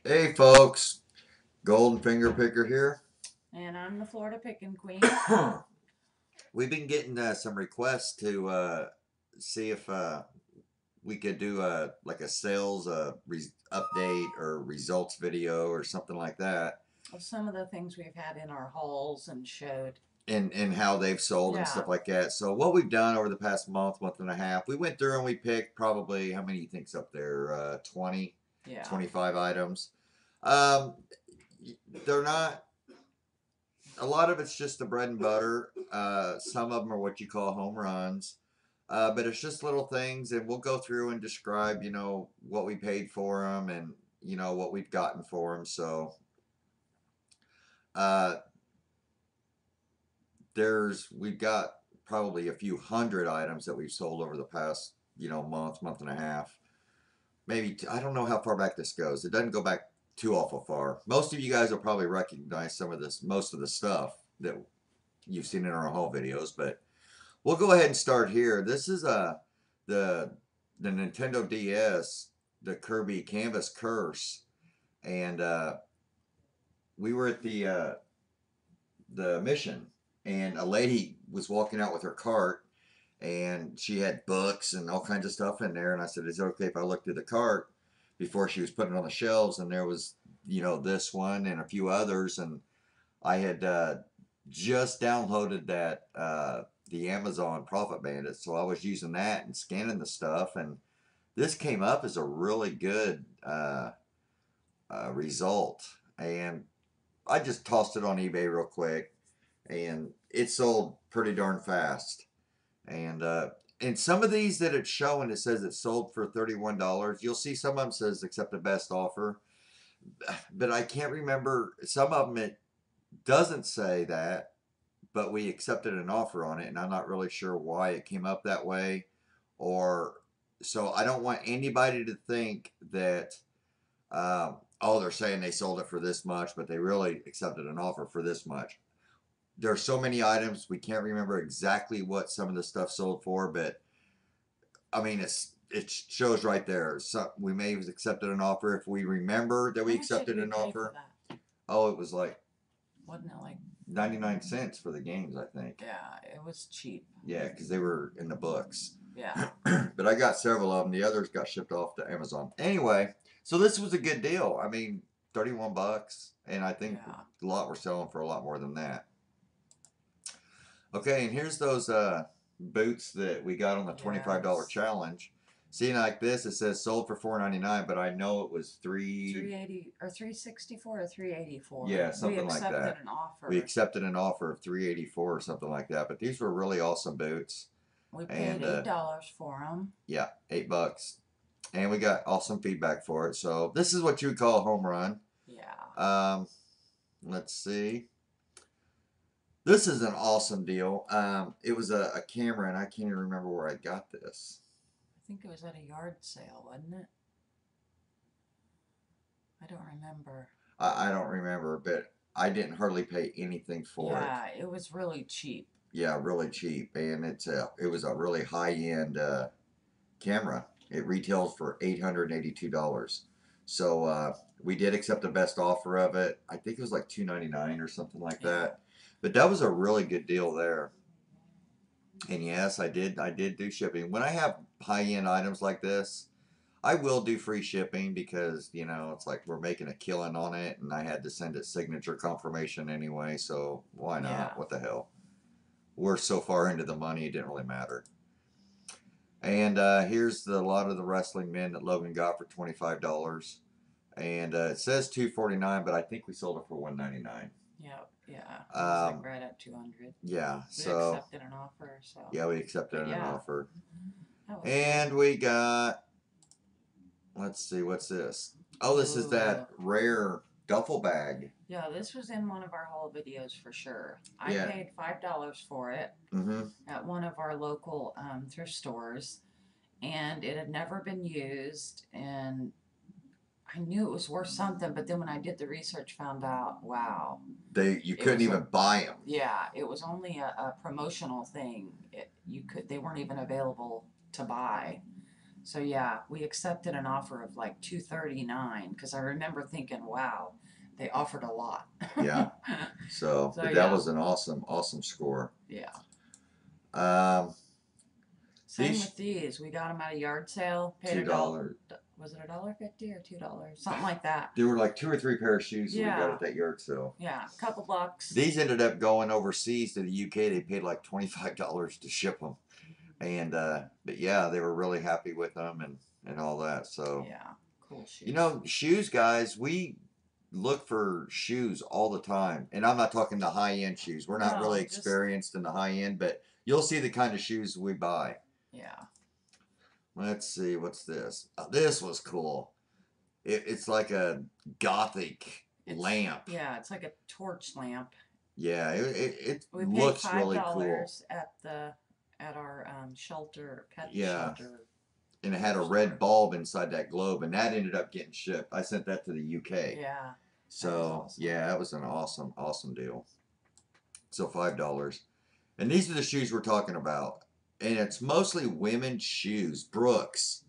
Hey folks, Golden Finger Picker here. And I'm the Florida Pickin' Queen. We've been getting some requests to see if we could do like a sales update or results video or something like that, Of some of the things we've had in our hauls and showed. and how they've sold and Yeah. stuff like that. So what we've done over the past month and a half, we went through and we picked probably how many you think's up there? 20, Yeah. 25 items. Um, they're not a lot of it's just the bread and butter. Some of them are what you call home runs. But it's just little things, and we'll go through and describe, what we paid for them and, what we've gotten for them. So uh, we've got probably a few hundred items that we've sold over the past, month and a half. Maybe, I don't know how far back this goes. It doesn't go back too awful far. Most of you guys will probably recognize most of the stuff that you've seen in our haul videos, but we'll go ahead and start here. This is the the Nintendo DS, the Kirby Canvas Curse, and we were at the mission, and a lady was walking out with her cart, and she had books and all kinds of stuff in there. And I said, "Is it okay if I look through the cart?" Before she was putting it on the shelves, and there was this one and a few others, and I had just downloaded that the Amazon Profit Bandit, so I was using that and scanning the stuff, and this came up as a really good result, and I just tossed it on eBay real quick, and it sold pretty darn fast, and some of these that it's showing, it says it sold for $31. You'll see some of them says accept the best offer, but I can't remember. Some of them it doesn't say that, but we accepted an offer on it, and I'm not really sure why it came up that way, or so I don't want anybody to think that oh, they're saying they sold it for this much, but they really accepted an offer for this much. There's so many items we can't remember exactly what some of the stuff sold for, but I mean it shows right there. So we may have accepted an offer if we remember that How we much did accepted we an pay for offer. that? Oh, it was like Wasn't it like 99 cents for the games, I think. yeah, it was cheap. Yeah, because they were in the books. Yeah. But I got several of them. The others got shipped off to Amazon. Anyway, so this was a good deal. I mean, 31 bucks, and I think Yeah. a lot were selling for a lot more than that. Okay, and here's those boots that we got on the $25 Yes. challenge. See, like this, it says sold for $4.99, but I know it was 380 or 364 or 384. Yeah, We something like accepted that. an We offer. accepted an offer of 384 or something like that. But these were really awesome boots, We paid and $8 for them. yeah, $8, and we got awesome feedback for it. So this is what you would call a home run. Yeah. Um, let's see. This is an awesome deal. It was a camera, and I can't even remember where I got this. I think it was at a yard sale, wasn't it? I don't remember. I don't remember, but I didn't hardly pay anything for it. Yeah, it was really cheap. Yeah, really cheap, and it was a really high end camera. It retails for $882. So we did accept the best offer of it. I think it was like $299 or something like Yeah. that. But that was a really good deal there. And yes, I did do shipping. When I have high end items like this, I will do free shipping because, it's like we're making a killing on it, and I had to send it signature confirmation anyway, so why Yeah. not? What the hell? We're so far into the money, it didn't really matter. And here's a lot of the wrestling men that Logan got for $25. And it says 249, but I think we sold it for 199. Yep. Yeah. It was like right at 200. Yeah. We So accepted an offer. So. yeah, we accepted But an yeah. offer. That was And good. we got, let's see, what's this? Oh, this is that rare duffel bag. Yeah, this was in one of our haul videos for sure. Yeah. I paid $5 for it at one of our local thrift stores, and it had never been used, and I knew it was worth something, but then when I did the research, found out, wow, You couldn't even buy them. Yeah, it was only a promotional thing. They weren't even available to buy. So yeah, we accepted an offer of like 239 because I remember thinking, wow, they offered a lot. Yeah. So, So but that yeah, was an awesome score. yeah. Um, Same these with these. We got them at a yard sale. Paid two a dollar. dollars. Was it $1.50 or $2? Something like that. There were like 2 or 3 pair of shoes that we got Yeah, at that yard sale. yeah. A couple bucks. These ended up going overseas to the UK. They paid like $25 to ship them, and but yeah, they were really happy with them and all that. So Yeah, cool you shoes. know, shoes, guys, we look for shoes all the time, and I'm not talking the high end shoes. We're not really No, just experienced in the high end, but you'll see the kind of shoes we buy. yeah. Let's see, what's this? This was cool. It's like a gothic lamp. Yeah, it's like a torch lamp. Yeah, it We paid looks five really cool. dollars at our shelter pet Yeah, shelter and it had a thrift red store. bulb inside that globe, and that ended up getting shipped. I sent that to the UK. Yeah, that was So awesome. yeah, that was an awesome deal. So $5. And these are the shoes we're talking about. And it's mostly women's shoes. Brooks.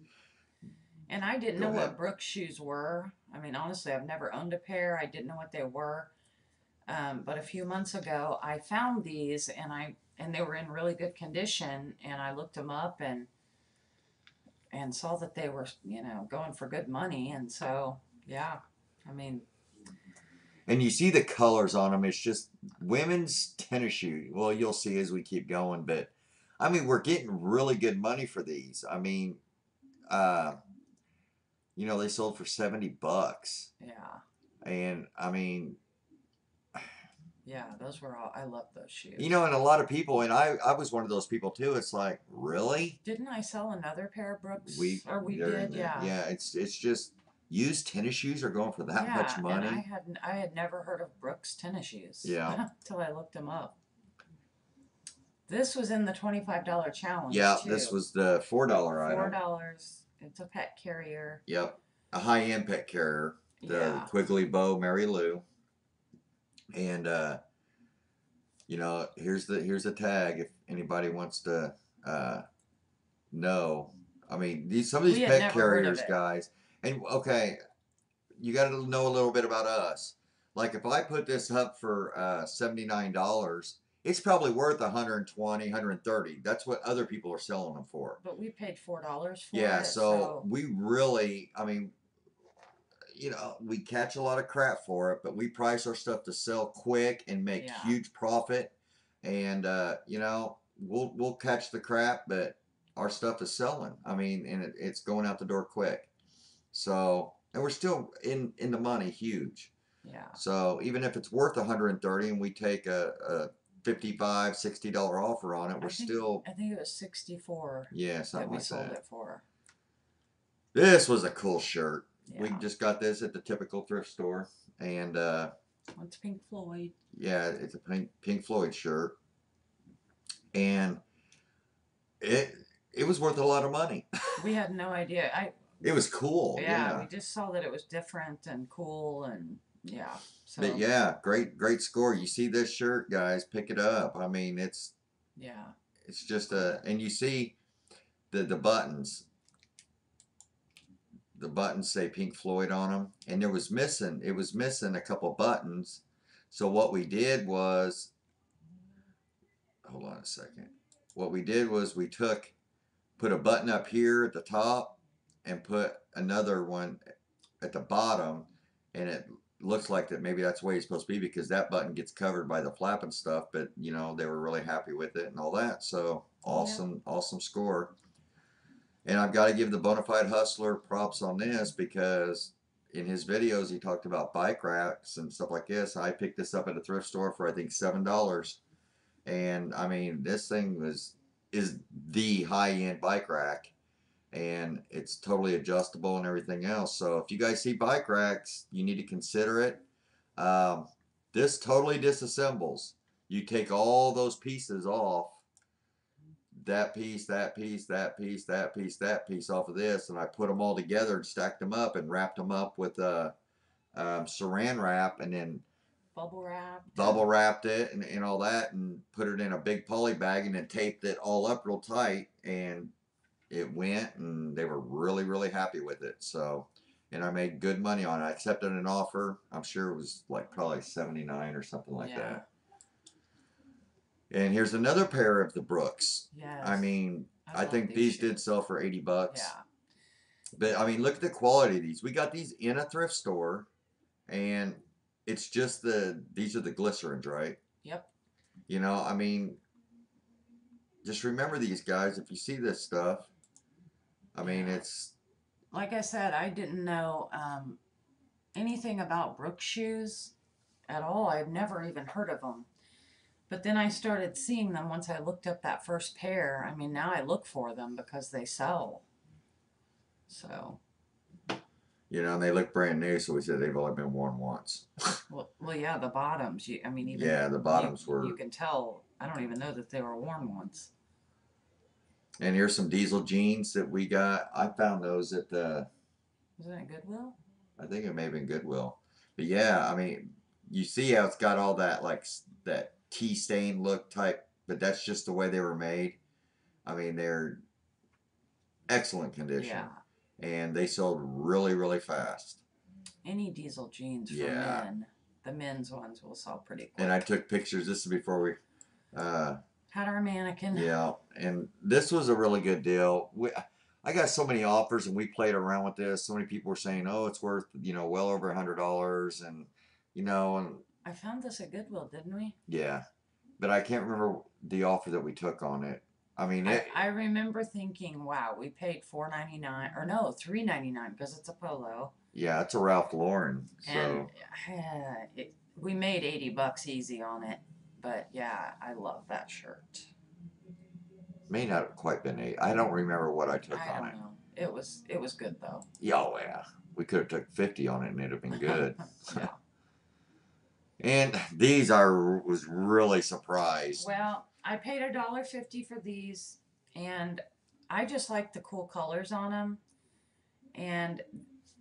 And I didn't Go know ahead. what Brooks shoes were. I mean, honestly, I've never owned a pair. I didn't know what they were. But a few months ago, I found these, and they were in really good condition. And I looked them up and saw that they were, going for good money. And so, yeah, I mean, And you see the colors on them. It's just women's tennis shoes. Well, you'll see as we keep going. But I mean, we're getting really good money for these. I mean, uh, they sold for $70. yeah, And I mean, yeah, those were all. I love those and shoes. a lot of people, and I was one of those people too. It's like, really? Didn't I sell another pair of Brooks? We Or we they're in did, there. yeah. Yeah, it's just used tennis shoes are going for that much Yeah, and money. I had never heard of Brooks tennis shoes Yeah. till I looked them up. This was in the $25 challenge Yeah, this too. was the $4 item. $4. It's a pet carrier. Yep. A high end pet carrier. The Yeah. Quigley Bow Mary Lou. And here's the tag if anybody wants to know. I mean, some of these We had pet never heard of carriers, it. guys, and okay, you got to know a little bit about us. Like if I put this up for $79, it's probably worth 120, 130. That's what other people are selling them for. But we paid $4 for Yeah, it, so so we really, I mean, we catch a lot of crap for it, but we price our stuff to sell quick and make yeah. huge profit. And we'll catch the crap, but our stuff is selling. I mean, and it's going out the door quick. So, and we're still in the money, huge. Yeah. So even if it's worth 130 and we take a 55 $60 offer on it, we're still, I think it was 64 yeah, that something we like sold that. it for. This was a cool shirt. We Yeah. just got this at the typical thrift store, and It's Pink Floyd. yeah, it's a Pink Floyd shirt, and it was worth a lot of money. We had no idea. It was cool, Yeah, yeah. we just saw that it was different and cool and yeah. But So yeah, great score. You see this shirt, guys? Pick it up. I mean, yeah. it's just and you see the buttons. The buttons say Pink Floyd on them, and it was missing a couple buttons. So what we did was, hold on a second. What we did was we put a button up here at the top and put another one at the bottom, and it looks like that maybe that's the way it's supposed to be because that button gets covered by the flap and stuff. But they were really happy with it and all that. So awesome score. And I've got to give the Bonafide Hustler props on this because in his videos he talked about bike racks and stuff like this. I picked this up at a thrift store for I think $7, and I mean this thing is the high end bike rack, and it's totally adjustable and everything else. So if you guys see bike racks, you need to consider it. This totally disassembles. You take all those pieces off, that piece, that piece, that piece, that piece, that piece off of this, and I put them all together and stacked them up and wrapped them up with saran wrap, and then bubble wrapped it and all that, and put it in a big poly bag, and then taped it all up real tight, and it went, and they were really, really happy with it. So, and I made good money on it. I accepted an offer. I'm sure it was like probably 79 or something like Yeah. that. And here's another pair of the Brooks. I Yes. mean, I I love think these these did shoes. sell for $80. Yeah. But I mean, look at the quality of these. We got these in a thrift store, and it's just these are the glycerins, right? Yep. You know, I mean, just remember these guys. If you see this stuff, I mean, Yeah. it's Like I said, I didn't know anything about Brooks shoes at all. I've never even heard of them. But then I started seeing them once I looked up that first pair. I mean, now I look for them because they sell. So, you know, and they look brand new. So we said they've only been worn once. well, yeah, the bottoms. I mean, even Yeah, the you, bottoms you were. can tell. I don't even know that they were worn once. And here's some diesel jeans that we got. I found those at the. Was it Goodwill? I think it may have been Goodwill. But yeah, I mean, you see how it's got all that like that tea stain look type, but that's just the way they were made. I mean, they're excellent Yeah. condition, and they sold really, really fast. Any diesel jeans for Yeah, men, the men's ones will sell pretty and I quick. took pictures. This is before we. Uh, Had our mannequin. yeah, and this was a really good deal. I got so many offers, and we played around with this. So many people were saying, "Oh, it's worth well over $100," and and I found this at Goodwill, didn't we? yeah, but I can't remember the offer that we took on it. I mean, I remember thinking, wow, we paid $4.99 or no, $3.99 because it's a polo, yeah, it's a Ralph Lauren, and so we made $80 easy on it. But yeah, I love that shirt. may not have quite been eight. I don't remember what I took I on don't it. know. It was good though. Yeah, oh, yeah, we could have took 50 on it, and it'd have been good. Yeah. And these I was really surprised. Well, I paid $1.50 for these, and I just like the cool colors on them. And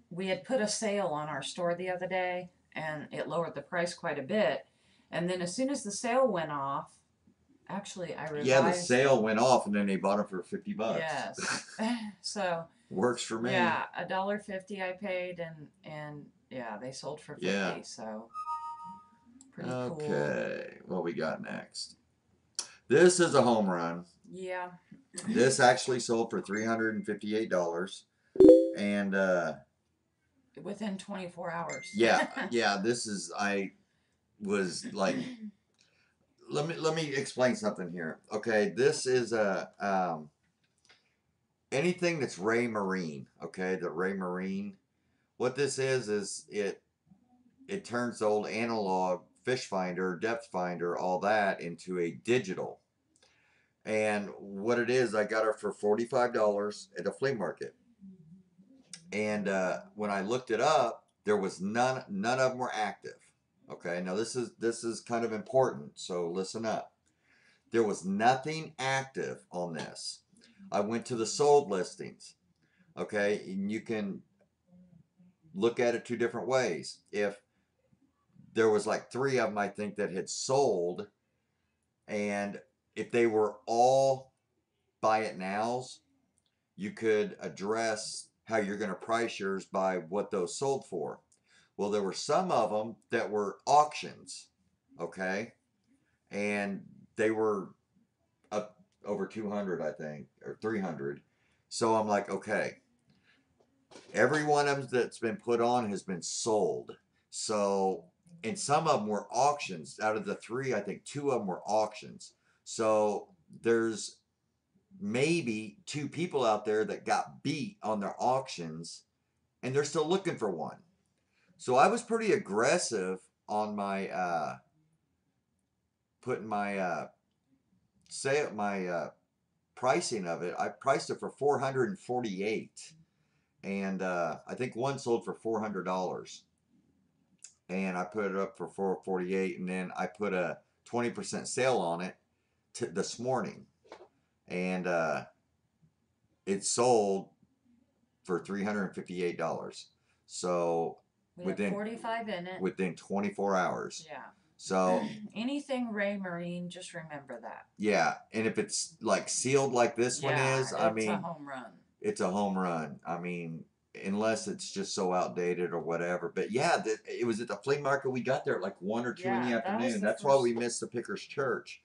we had put a sale on our store the other day, and it lowered the price quite a bit. And then as soon as the sale went off, actually I Yeah, the revised. sale went off, and then they bought them for $50. Yes. So Works for me. yeah, $1.50 I paid, and yeah, they sold for Yeah. 50. So pretty cool. Okay, what we got next? This is a home run. Yeah. This actually sold for $358, and Within 24 hours. yeah, yeah. This is I was like, let me explain something here. Okay, this is a anything that's Ray Marine. Okay, the Ray Marine. What this is it turns the old analog fish finder, depth finder, all that into a digital. And what it is, I got her for $45 at a flea market. And when I looked it up, there was none of them were active. Okay, now this is kind of important, so listen up. There was nothing active on this. I went to the sold listings. Okay, and you can look at it two different ways. If there was like three of them, I think, that had sold, and if they were all buy it nows, you could address how you're going to price yours by what those sold for. Well, there were some of them that were auctions, okay, and they were up over 200, I think, or 300. So I'm like, okay, every one of them that's been put on has been sold. So, and some of them were auctions. Out of the three, I think two of them were auctions. So there's maybe two people out there that got beat on their auctions, and they're still looking for one. So I was pretty aggressive on my putting my say my pricing of it. I priced it for 448, and I think one sold for $400, and I put it up for 448, and then I put a 20% sale on it this morning, and it sold for $358. So We had 45 in it. within 24 hours. Yeah. So Anything Ray Marine, just remember that. yeah, and if it's like sealed like this one Yeah, is, I it's a mean, home run. it's a home run. I mean, unless it's just so outdated or whatever. But yeah, it was at the flea market. We got there at like 1 or 2 in the Yeah, that was afternoon. the That's why we first. missed the Pickers Church.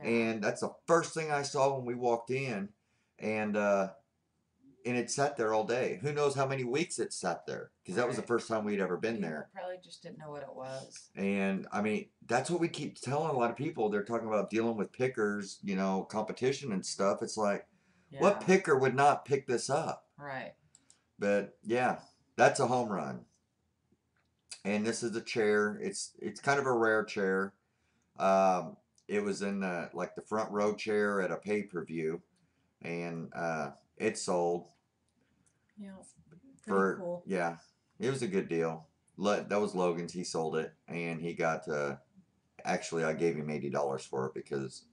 Yeah. And that's the first thing I saw when we walked in. And it sat there all day. Who knows how many weeks it sat there? Because that was the Right. first time we'd ever been People there. probably just didn't know what it was. And I mean, that's what we keep telling a lot of people. They're talking about dealing with pickers, you know, competition and stuff. It's like, what Yeah. picker would not pick this up? Right. But yeah, that's a home run. And this is a chair. It's kind of a rare chair. Um, it was in like the front row chair at a pay per view, and it sold Yeah. Pretty for cool. yeah, it was a good deal. That was Logan's. He sold it, and he got actually I gave him $80 for it because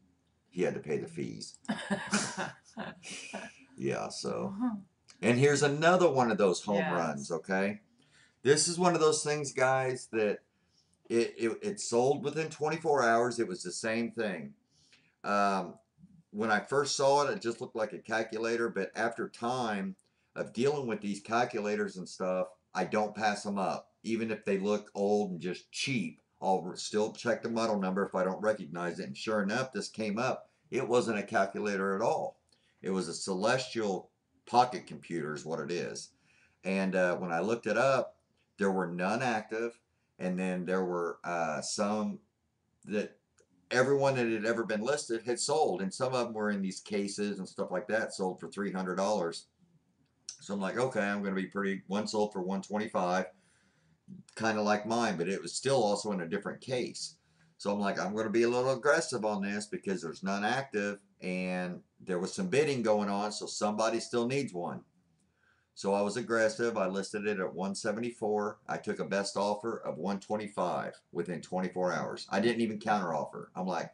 he had to pay the fees. Yeah, so and here's another one of those home runs. Yes. Okay, this is one of those things, guys, that it sold within 24 hours. It was the same thing. Um, when I first saw it, it just looked like a calculator, but after time of dealing with these calculators and stuff, I don't pass them up. Even if they look old and just cheap, I'll still check the model number if I don't recognize it. And sure enough, this came up. It wasn't a calculator at all. It was a Celestial pocket computer, is what it is. And when I looked it up, there were none active, and then there were some that everyone that had ever been listed had sold, and some of them were in these cases and stuff like that, sold for $300. So I'm like, okay, I'm going to be pretty. One sold for 125, kind of like mine, but it was still also in a different case. So I'm like, I'm going to be a little aggressive on this because there's none active, and there was some bidding going on, so somebody still needs one. So I was aggressive. I listed it at 174. I took a best offer of 125 within 24 hours. I didn't even counter offer. I'm like,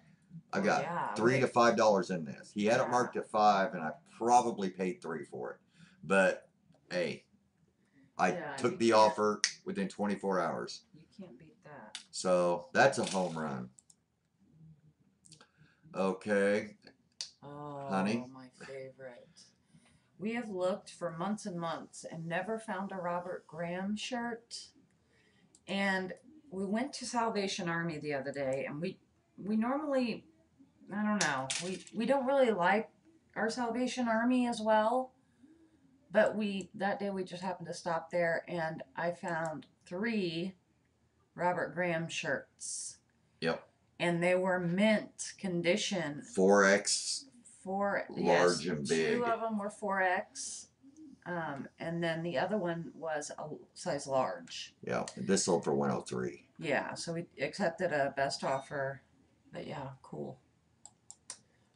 I Well, got yeah. $3 to $5 in this. He had it Yeah. marked at 5, and I probably paid 3 for it. But hey, I Yeah, took you the can't. offer within 24 hours. You can't beat that. So that's a home run. Okay, Oh, honey. my favorite. We have looked for months and months and never found a Robert Graham shirt. And we went to Salvation Army the other day, and we normally, I don't know, we don't really like our Salvation Army as well. But we that day we just happened to stop there, and I found 3 Robert Graham shirts, Yep. and they were mint condition. 4X, Yes, large and 2 big. of them were 4X, and then the other one was a size large. Yeah, this sold for 103. Yeah, so we accepted a best offer, but yeah, cool.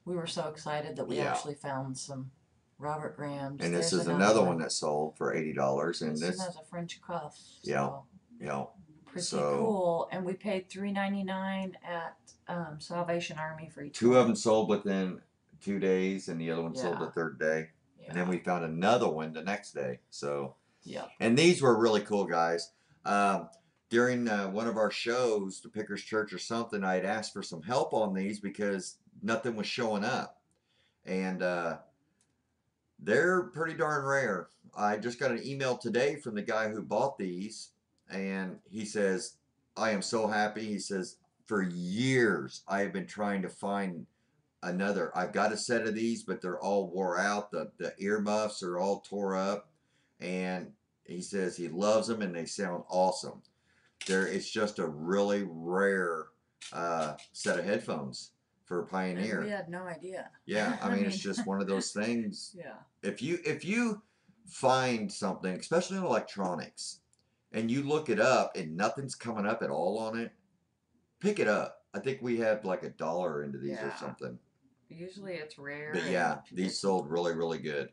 We were so excited that we Yeah. actually found some Robert Grahams. And this There's is another one that sold for $80. And This this, one has a French cuff. yeah, So yeah. pretty So cool. And we paid $3.99 at Salvation Army for each 2 one. of them sold within 2 days, and the other one sold the Yeah. third day. Yeah. And then we found another one the next day. So Yep. and these were really cool, guys. During one of our shows, the Pickers Church or something, I had asked for some help on these because nothing was showing up. And they're pretty darn rare. I just got an email today from the guy who bought these, and he says, I am so happy. He says, for years, I have been trying to find another. I've got a set of these, but they're all wore out. The earmuffs are all tore up. And he says he loves them and they sound awesome. It's just a really rare set of headphones for Pioneer. And we had no idea. Yeah, I mean, it's just one of those things. Yeah. If you find something, especially in electronics, and you look it up and nothing's coming up at all on it, pick it up. I think we had like $1 into these or something. Usually it's rare. But yeah, these sold really, really good.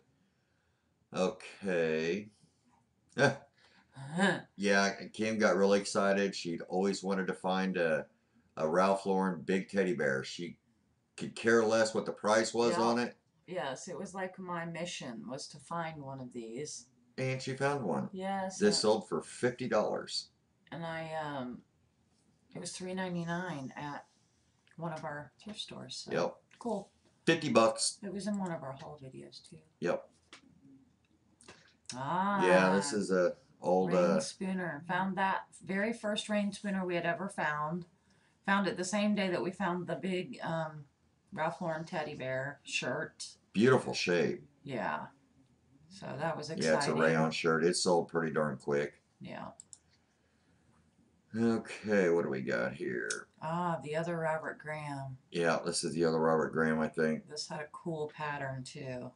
Okay. Yeah, Kim got really excited. She'd always wanted to find a Ralph Lauren big teddy bear. She could care less what the price was on it. Yes, it was like my mission was to find one of these. And she found one. Yes. This sold for $50. And It was $3.99 at one of our thrift stores. So. Yep. Cool. $50. It was in one of our haul videos too. Yep. Ah. Yeah, this is a old rain spooner. Found that very first rain spooner we had ever found. Found it the same day that we found the big Ralph Lauren teddy bear shirt. Beautiful shape. Yeah. So that was exciting. Yeah, it's a rayon shirt. It sold pretty darn quick. Yeah. Okay, what do we got here? Ah, the other Robert Graham. Yeah, this is the other Robert Graham, I think. This had a cool pattern too.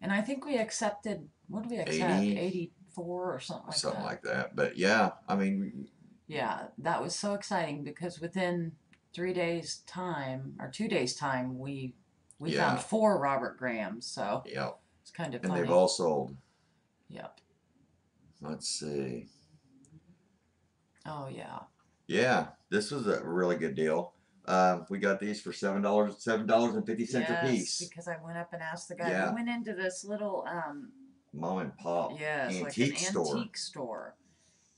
And I think we accepted, what did we accept? 84 or something like that. Something like that. But yeah, I mean. Yeah, that was so exciting because within 3 days' time, or 2 days' time, we found 4 Robert Grahams. So yep. It's kind of funny. And they've all sold. Yep. Let's see. Oh, yeah. Yeah, this was a really good deal. We got these for $7.50 a piece. Because I went up and asked the guy. Yeah. We went into this little mom and pop antique store.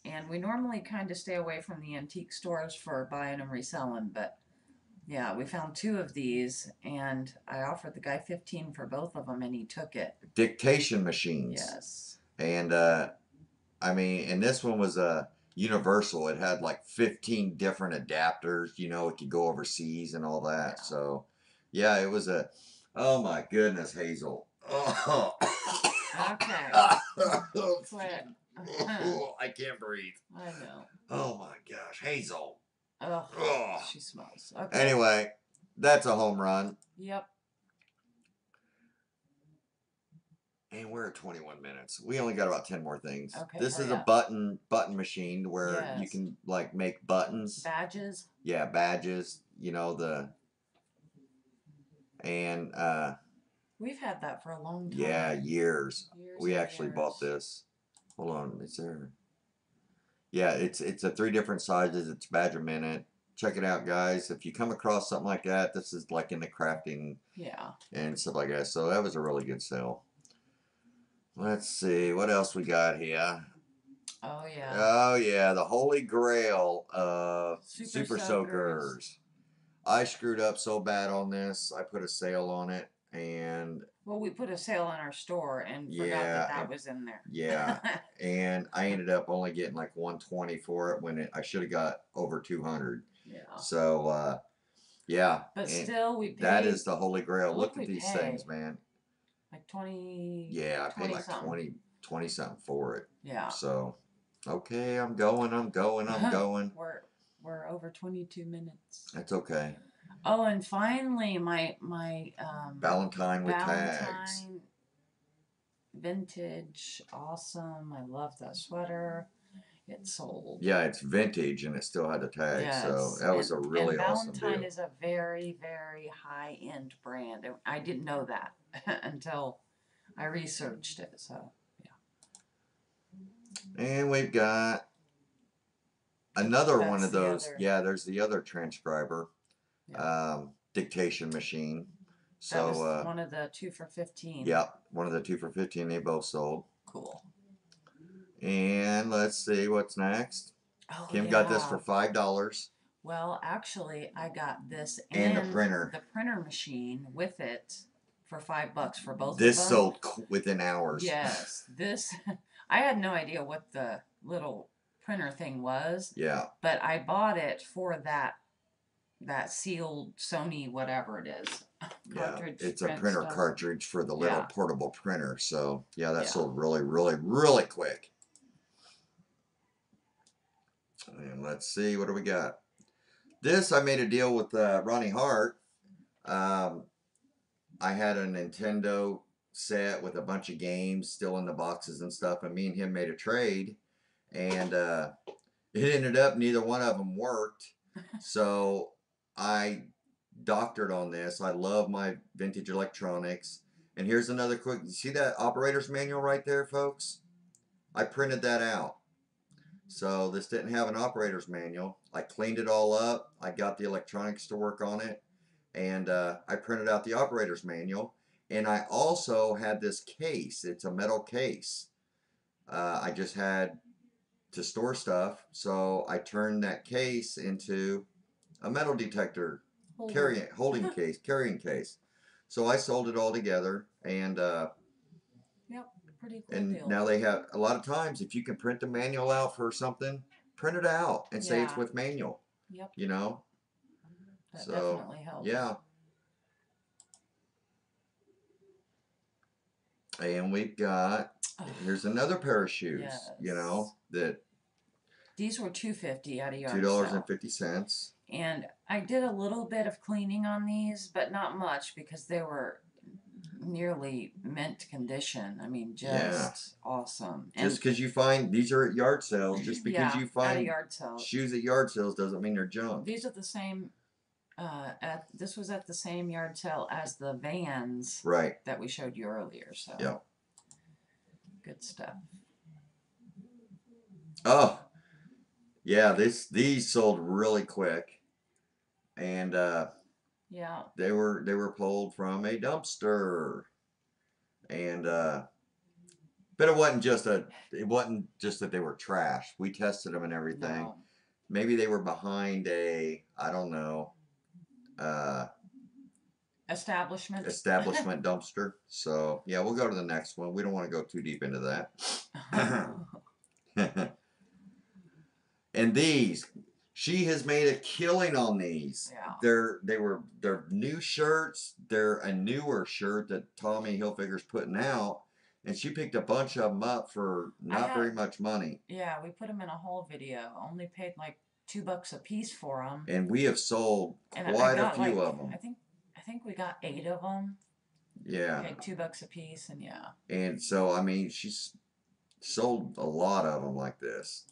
And we normally kind of stay away from the antique stores for buying and reselling, but yeah, we found 2 of these, and I offered the guy 15 for both of them, and he took it. Dictation machines. Yes. And I mean, and this one was universal. It had like 15 different adapters. You know, it could go overseas and all that. Yeah. So, yeah, it was a. Oh my goodness, Hazel. Oh. Okay. Quit. I can't breathe. I know. Oh my gosh, Hazel. Oh, she smells. Okay. Anyway, that's a home run. Yep. And we're at 21 minutes. We only got about 10 more things. Okay. This is a button machine where you can like make buttons. Badges. Yeah, badges. You know and we've had that for a long time. Yeah, years. We actually bought this. Hold on, is there? Yeah, it's a 3 different sizes. It's badge a minute. Check it out, guys. If you come across something like that, this is like in the crafting. Yeah. And stuff like that. So that was a really good sale. Let's see what else we got here. Oh yeah. Oh yeah, the Holy Grail of Super Soakers. I screwed up so bad on this. I put a sale on it, and well, we put a sale in our store and forgot that was in there. Yeah, and I ended up only getting like 120 for it when I should have got over 200. Yeah. So yeah. But still, we paid. That is the Holy Grail. Look at these things, man. Like 20. Yeah, I paid like 20 something for it. Yeah. So, okay, I'm going. We're over 22 minutes. That's okay. Oh, and finally, my Valentine with tags. Vintage, awesome. I love that sweater. It sold. Yeah, it's vintage and it still had the tag. Yes. So that was a really awesome deal. Valentine is a very, very high-end brand. I didn't know that until I researched it. So, yeah. And we've got another one of those. Yeah, there's the other transcriber dictation machine. So that was one of the 2 for 15. Yeah, one of the 2 for 15. They both sold. Cool. And let's see what's next. Oh, Kim got this for $5. Well, actually, I got this and the printer machine with it for $5 for both of them. This sold within hours. Yes, this I had no idea what the little printer thing was. Yeah. But I bought it for that sealed Sony whatever it is. Cartridge. Yeah, it's a printer cartridge for the little portable printer. So yeah, that sold really, really, really quick. And let's see, what do we got? This, I made a deal with Ronnie Hart. I had a Nintendo set with a bunch of games still in the boxes and stuff, and me and him made a trade, and it ended up neither one of them worked. So I doctored on this. I love my vintage electronics. And here's another quick, see that operator's manual right there, folks? I printed that out. So this didn't have an operator's manual. I cleaned it all up. I got the electronics to work on it. And I printed out the operator's manual. And I also had this case. It's a metal case. I just had to store stuff. So I turned that case into a metal detector holding case, carrying case. So I sold it all together, Yep, pretty cool and deal. now they have a lot of times if you can print the manual out for something, print it out and say it's Yeah. with manual. Yep, You know, that so definitely helps. yeah. And we've got here's another pair of shoes. You Yes. know that These were $2.50 at a yard sale. $2.50. And I did a little bit of cleaning on these, but not much because they were nearly mint condition. I mean, Yeah. just awesome. Just And because you find these are at yard sales, just because yeah, you at a find yard sale. shoes at yard sales doesn't mean they're junk. These are the same. At this was at the same yard sale as the Vans Right. that we showed you earlier. So Yep. good stuff. Oh, yeah. These sold really quick, and Yeah. they were pulled from a dumpster, and but it wasn't just that they were trash. We tested them and everything. No. Maybe they were behind a I don't know Establishment. establishment dumpster. So yeah, we'll go to the next one. We don't want to go too deep into that. And these, she has made a killing on these. Yeah. They're new shirts. They're a newer shirt that Tommy Hilfiger's putting out, and she picked a bunch of them up for not very much money. Yeah, we put them in a whole video. Only paid like $2 a piece for them. And we have sold And quite a few of them. I think we got 8 of them. Yeah. Paid $2 a piece, and yeah. And so I mean, she's sold a lot of them like this.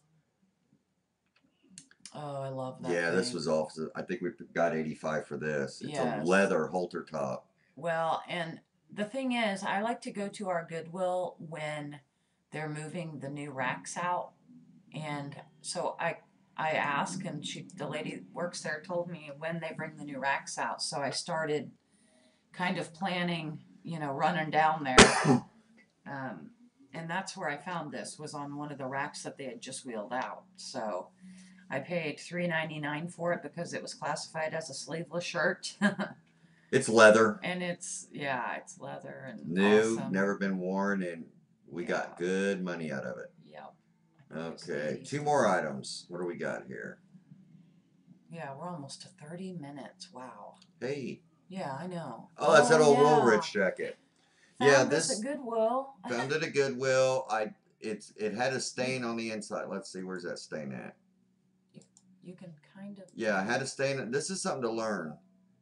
Oh, I love that. Yeah, thing. this was off. I think we got 85 for this. It's Yes. a leather halter top. Well, and the thing is, I like to go to our Goodwill when they're moving the new racks out, and so I ask, and the lady works there told me when they bring the new racks out. So I started kind of planning, running down there. And that's where I found this was on one of the racks that they had just wheeled out. So I paid $3.99 for it because it was classified as a sleeveless shirt. It's leather. And it's leather and New, awesome. never been worn, and we got good money out of it. Yep. Okay, 2 more items. What do we got here? Yeah, we're almost to 30 minutes. Wow. Hey. Yeah, I know. Oh, that's that old Woolrich jacket. Found this at Goodwill. Found it at Goodwill. It had a stain on the inside. Let's see, where's that stain at? You can kind of. Yeah, I had a stain. This is something to learn.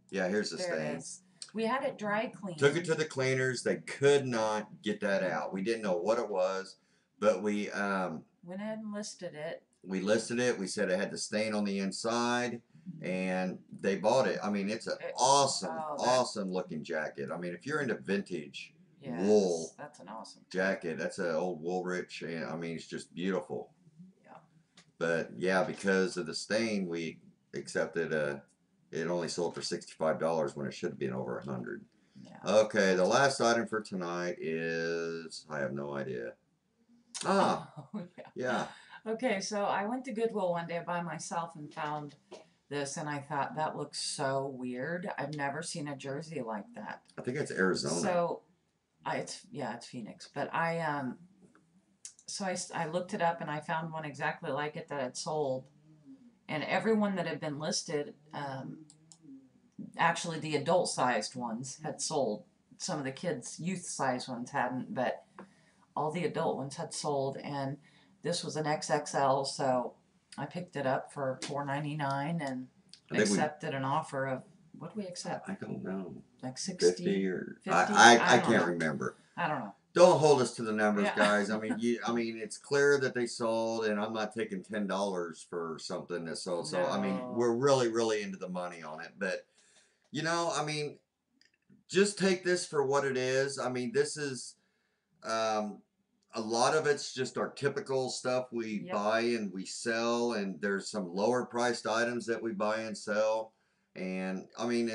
Yeah, here's the stain. It is. We had it dry cleaned. Took it to the cleaners. They could not get that out. We didn't know what it was, but we went ahead and listed it. We listed it. We said it had the stain on the inside, and they bought it. I mean, it's an awesome looking jacket. I mean, if you're into vintage wool, that's an awesome jacket. That's an old Woolrich, and I mean, it's just beautiful. Yeah. But yeah, because of the stain, we accepted it only sold for $65 when it should have been over $100. Yeah. Okay, the last item for tonight is I have no idea. Ah, yeah. Okay, so I went to Goodwill one day by myself and found this, and I thought that looks so weird. I've never seen a jersey like that. I think it's Arizona. So, it's Phoenix, but so I looked it up and I found one exactly like it that had sold, and everyone that had been listed, actually the adult-sized ones had sold. Some of the kids' youth-sized ones hadn't, but all the adult ones had sold, and this was an XXL, so I picked it up for $4.99 and accepted an offer of, what did we accept? I don't know. Like 60 50 or 50? I can't remember. I don't know. Don't hold us to the numbers, guys. I mean, it's clear that they sold, and I'm not taking $10 for something that sold. So I mean, we're really into the money on it. But I mean, just take this for what it is. I mean, this is a lot of it's just our typical stuff we buy and we sell, and there's some lower priced items that we buy and sell. And I mean,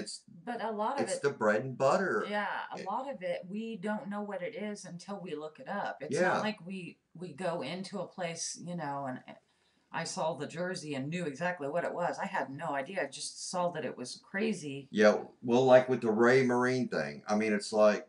But a lot of it's it, the bread and butter. yeah, a It, lot of it we don't know what it is until we look it up. It's not yeah, like we go into a place, and I saw the jersey and knew exactly what it was. I had no idea. I just saw that it was crazy. yeah. Well, like with the Ray Marine thing, I mean, it's like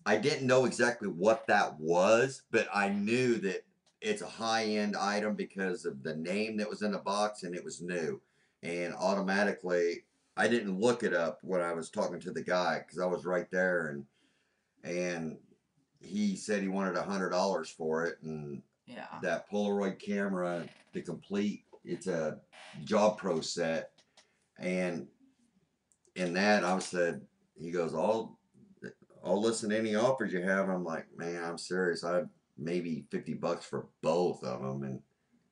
I didn't know exactly what that was, but I knew that it's a high end item because of the name that was in the box and it was new. And automatically, I didn't look it up when I was talking to the guy because I was right there, and he said he wanted $100 for it, and Yeah. that Polaroid camera, the complete, it's a Job Pro set, and in that I said, he goes, I'll listen to any offers you have. I'm like, man, I'm serious. I maybe $50 for both of them, and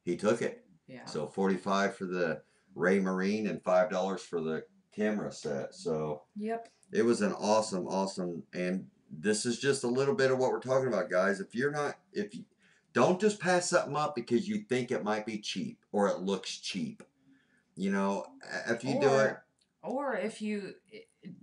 he took it. Yeah. So 45 for the Ray Marine and $5 for the camera set. So Yep. it was an awesome, awesome, and this is just a little bit of what we're talking about, guys. If you don't just pass something up because you think it might be cheap or it looks cheap. You know, if you do it, Or if you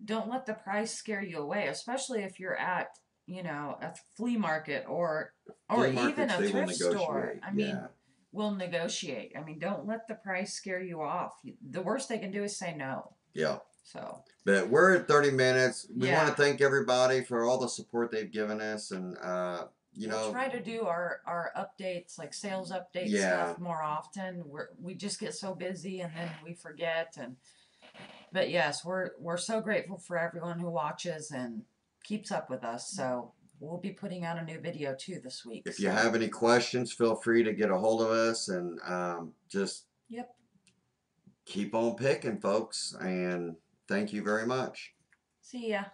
don't let the price scare you away, especially if you're at, a flea market or flea even markets a they will thrift store. negotiate. I mean, Yeah, we'll negotiate. I mean, don't let the price scare you off. The worst they can do is say no. yeah. So, But we're at 30 minutes. We want to yeah, thank everybody for all the support they've given us, and you we'll know, try to do our updates, like sales update yeah, stuff more often. We just get so busy and then we forget. But yes, we're so grateful for everyone who watches and keeps up with us. So we'll be putting out a new video too this week. if you So have any questions, feel free to get a hold of us, and just yep. keep on picking, folks. And thank you very much. See ya.